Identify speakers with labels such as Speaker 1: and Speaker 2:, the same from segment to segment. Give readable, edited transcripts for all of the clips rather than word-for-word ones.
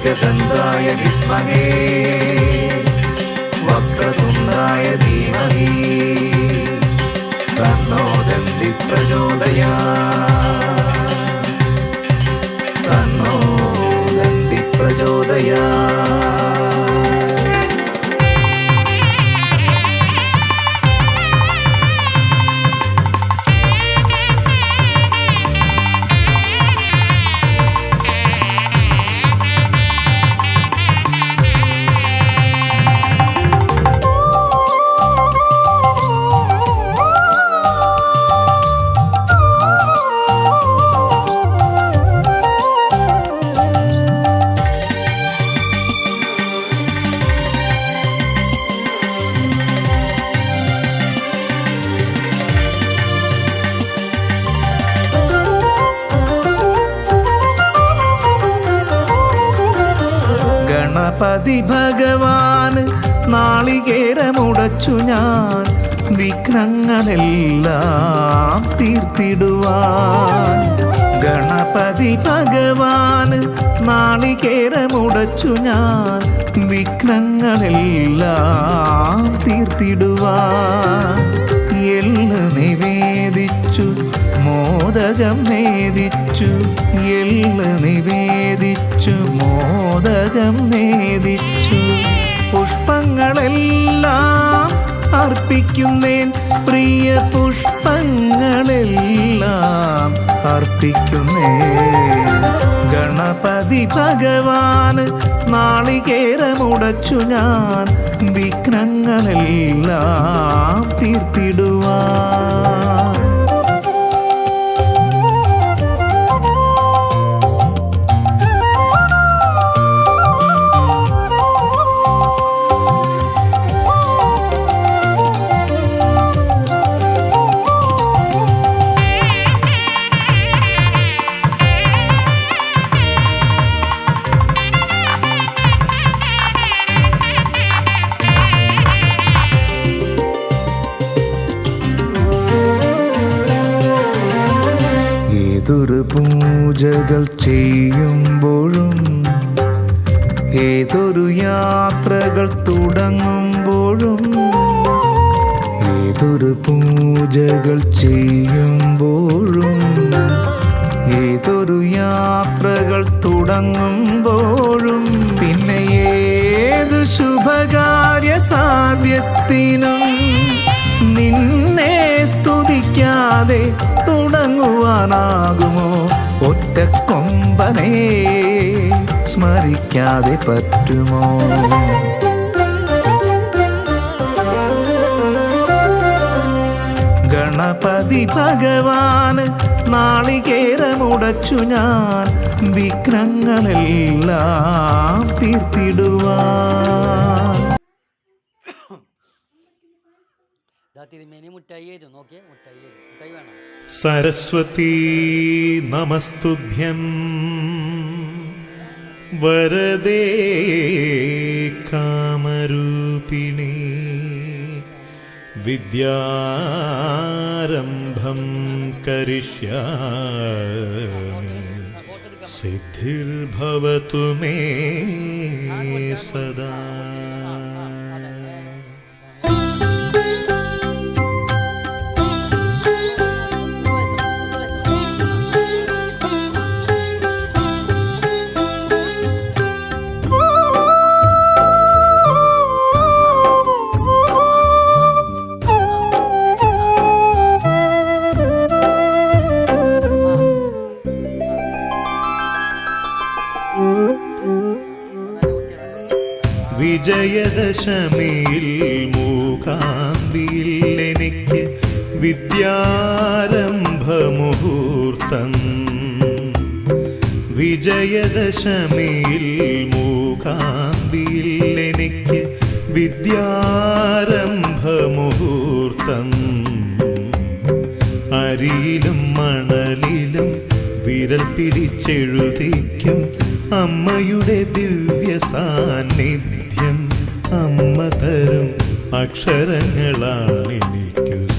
Speaker 1: एकदन्ताय विद्महे वक्रतुण्डाय धीमहि तन्नो दन्ति प्रचोदयात् तन्नो दन्ति प्रचोदयात्। ഗണപതി ഭഗവാൻ നാളികേരമുടച്ചു ഞാൻ വിഘ്നങ്ങളെല്ലാം തീർത്തിടുവാൻ. ഗണപതി ഭഗവാൻ നാളികേരമുടച്ചു ഞാൻ വിഘ്നങ്ങളെല്ലാം തീർത്തിടുവാൻ. എള്ള് നിവേദിച്ചു മോദകം നേദിച്ചു എള്ള് നിവേദിച്ചു മോദകം നേദിച്ചു. പുഷ്പങ്ങളെല്ലാം അർപ്പിക്കുന്നേൻ പ്രിയ പുഷ്പങ്ങളെല്ലാം അർപ്പിക്കുന്നേൻ. ഗണപതി ഭഗവാൻ നാളികേരമുടച്ചു ഞാൻ വിഘ്നങ്ങളെല്ലാം തീർത്തിടുവാൻ. ഏതൊരു പൂജകൾ ചെയ്യുമ്പോഴും ഏതൊരു യാത്രകൾ തുടങ്ങുമ്പോഴും ഏതൊരു പൂജകൾ ചെയ്യുമ്പോഴും ഏതൊരു യാത്രകൾ തുടങ്ങുമ്പോഴും പിന്നെ ഏതു ശുഭകാര്യ സാധ്യത്തിനും നിന്നെ സ്തുതിക്കാതെ തുടങ്ങുവാനാകുമോ? ഒറ്റക്കൊമ്പനെ സ്മരിക്കാതെ പറ്റുമോ? ഗണപതി ഭഗവാൻ നാളികേരമുടച്ചു ഞാൻ വിഘ്നങ്ങളെല്ലാം തീർത്തിടുവാൻ.
Speaker 2: സരസ്വതീ നമസ്തുഭ്യം വരദേ കാമരൂപിണി വിദ്യാരംഭം കരിഷ്യാമി സിദ്ധിർഭവതു മേ സദാ. വിജയദശമിയിൽ മൂകാംബിയിൽ എനിക്ക് വിദ്യാരംഭമുഹൂർത്തം. വിജയദശമിയിൽ മൂകാംബിയിൽ എനിക്ക് വിദ്യാരംഭമുഹൂർത്തം. അരിയിലും മണലിലും വിരൽ പിടിച്ചെഴുതിക്കും അമ്മയുടെ ദിവ്യ സാന്നിധ്യം. അമ്മ തരും അക്ഷരങ്ങളാണെനിക്കു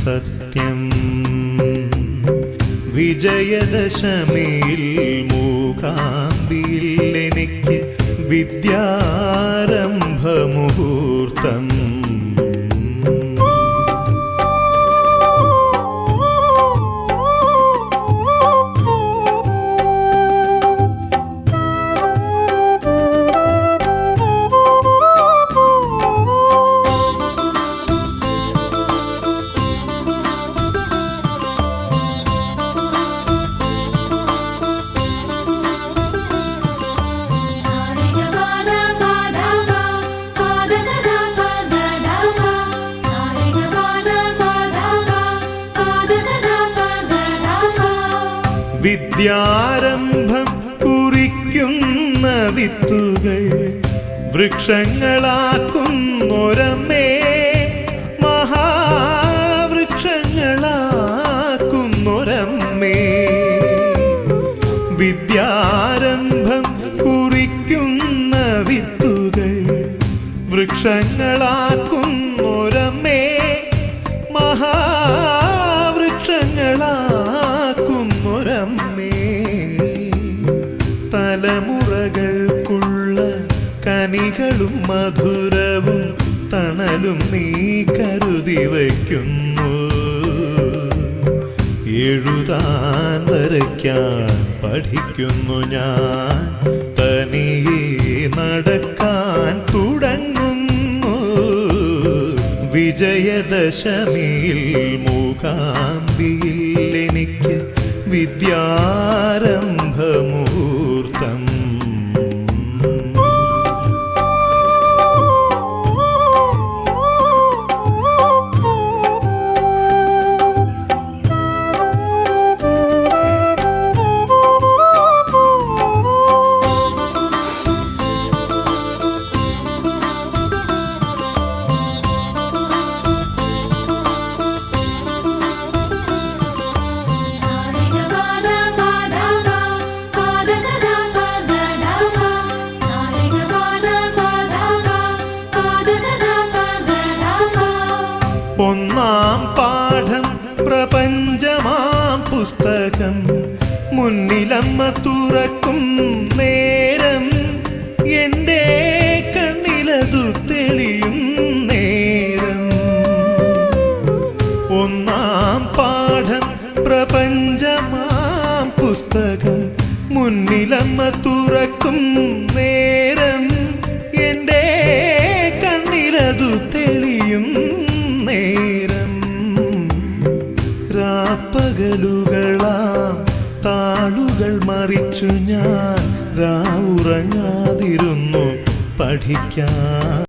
Speaker 2: സത്യം. വിജയദശമിയിൽ മൂകാംബിയിൽ എനിക്ക് വിദ്യാരംഭമുഹൂർത്തം. വിദ്യാരംഭം കുറിക്കുന്ന വിത്തുകൾ വൃക്ഷങ്ങളാക്കുന്നൊരമ്മേ, മഹാവൃക്ഷങ്ങളാക്കുന്നൊരമ്മേ. വിദ്യാരംഭം കുറിക്കുന്ന വിത്തുകൾ വൃക്ഷങ്ങളാക്കുന്നൊരമ്മേ, മഹാവൃക്ഷങ്ങളാക്കുന്നൊരമ്മേ. തലമുറകൾക്കുള്ള കനികളും മധുരവും തണലും നീ കരുതി വയ്ക്കുന്നു. എഴുതാൻ വരയ്ക്കാൻ പഠിക്കുന്നു ഞാൻ, തനിയെ നടക്കാൻ തുടങ്ങുന്നു. വിജയദശമിയിൽ മൂകാംബിയിൽ എനിക്ക് വിദ്യാരംഭമുഹൂർത്തം. ഒന്നാം പാഠം പ്രപഞ്ചമാം പുസ്തകം മുന്നിലമ്മ തുറക്കും നേരം, എൻ്റെ കണ്ണിലതു തെളിയും നേരം. ഒന്നാം പാഠം പ്രപഞ്ചമാം പുസ്തകം മുന്നിലമ്മ തുറക്കും നേരം, എൻ്റെ കണ്ണിലതു തെളിയും നേരം. രാപ്പകലുകളാം താളുകൾ മറിച്ചു ഞാൻ രാവുറങ്ങാതിരുന്നു പഠിക്കാൻ.